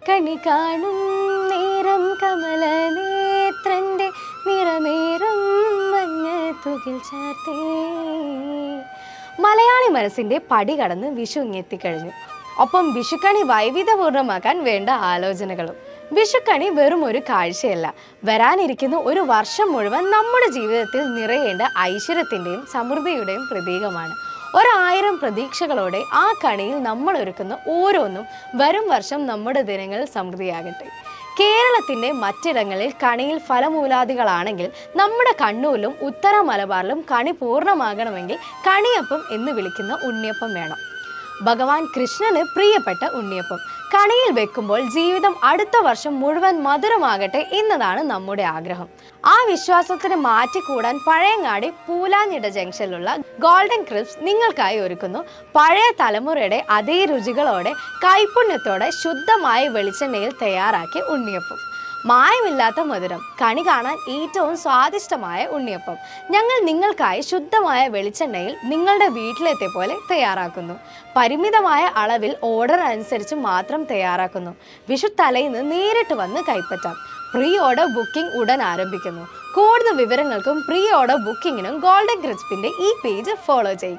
കണി കാണും നേരം കമല നേത്രന്റെ നിറമേറും മഞ്ഞ തുകിൽ ചാർത്തേ. മലയാളി മനസ്സിന്റെ പടി കടന്ന് വിഷു ഇങ്ങെത്തിക്കഴിഞ്ഞു. ഒപ്പം വിഷുക്കണി വൈവിധ്യപൂർണ്ണമാക്കാൻ വേണ്ട ആലോചനകളും. വിഷുക്കണി വെറും ഒരു കാഴ്ചയല്ല, വരാനിരിക്കുന്ന ഒരു വർഷം മുഴുവൻ നമ്മുടെ ജീവിതത്തിൽ നിറയേണ്ട ഐശ്വര്യത്തിൻ്റെയും സമൃദ്ധിയുടെയും പ്രതീകമാണ്. 1000 പ്രതീക്ഷകളോടെ ആ കണിയിൽ നമ്മൾ ഒരുക്കുന്ന ഓരോന്നും വരും വർഷം നമ്മുടെ ദിനങ്ങളിൽ സമൃദ്ധിയാകട്ടെ. കേരളത്തിൻ്റെ മറ്റിടങ്ങളിൽ കണിയിൽ ഫലമൂലാദികളാണെങ്കിൽ നമ്മുടെ കണ്ണൂരിലും ഉത്തര മലബാറിലും കണി പൂർണ്ണമാകണമെങ്കിൽ കണിയപ്പം എന്ന് വിളിക്കുന്ന ഉണ്ണിയപ്പം വേണം. ഭഗവാൻ കൃഷ്ണന് പ്രിയപ്പെട്ട ഉണ്ണിയപ്പം കണിയിൽ വെക്കുമ്പോൾ ജീവിതം അടുത്ത വർഷം മുഴുവൻ മധുരമാകട്ടെ എന്നതാണ് നമ്മുടെ ആഗ്രഹം. ആ വിശ്വാസത്തിന് മാറ്റിക്കൂടാൻ പഴയങ്ങാടി പൂലാഞ്ഞിട ജംഗ്ഷനിലുള്ള ഗോൾഡൻ ക്രിസ്പ്സ് നിങ്ങൾക്കായി ഒരുക്കുന്നു പഴയ തലമുറയുടെ അതേ രുചികളോടെ കൈപുണ്യത്തോടെ ശുദ്ധമായ വെളിച്ചെണ്ണയിൽ തയ്യാറാക്കിയ ഉണ്ണിയപ്പം. മായമില്ലാത്ത മധുരം, കണി കാണാൻ ഏറ്റവും സ്വാദിഷ്ടമായ ഉണ്ണിയപ്പം ഞങ്ങൾ നിങ്ങൾക്കായി ശുദ്ധമായ വെളിച്ചെണ്ണയിൽ നിങ്ങളുടെ വീട്ടിലെത്തിയ പോലെ തയ്യാറാക്കുന്നു. പരിമിതമായ അളവിൽ ഓർഡർ അനുസരിച്ച് മാത്രം തയ്യാറാക്കുന്നു. വിഷു തലേന്ന് നേരിട്ട് വന്ന് കൈപ്പറ്റാം. പ്രീ ഓർഡർ ബുക്കിംഗ് ഉടൻ ആരംഭിക്കുന്നു. കൂടുതൽ വിവരങ്ങൾക്കും പ്രീ ഓർഡർ ബുക്കിങ്ങിനും ഗോൾഡൻ ക്രിസ്പിൻ്റെ ഈ പേജ് ഫോളോ ചെയ്യുക.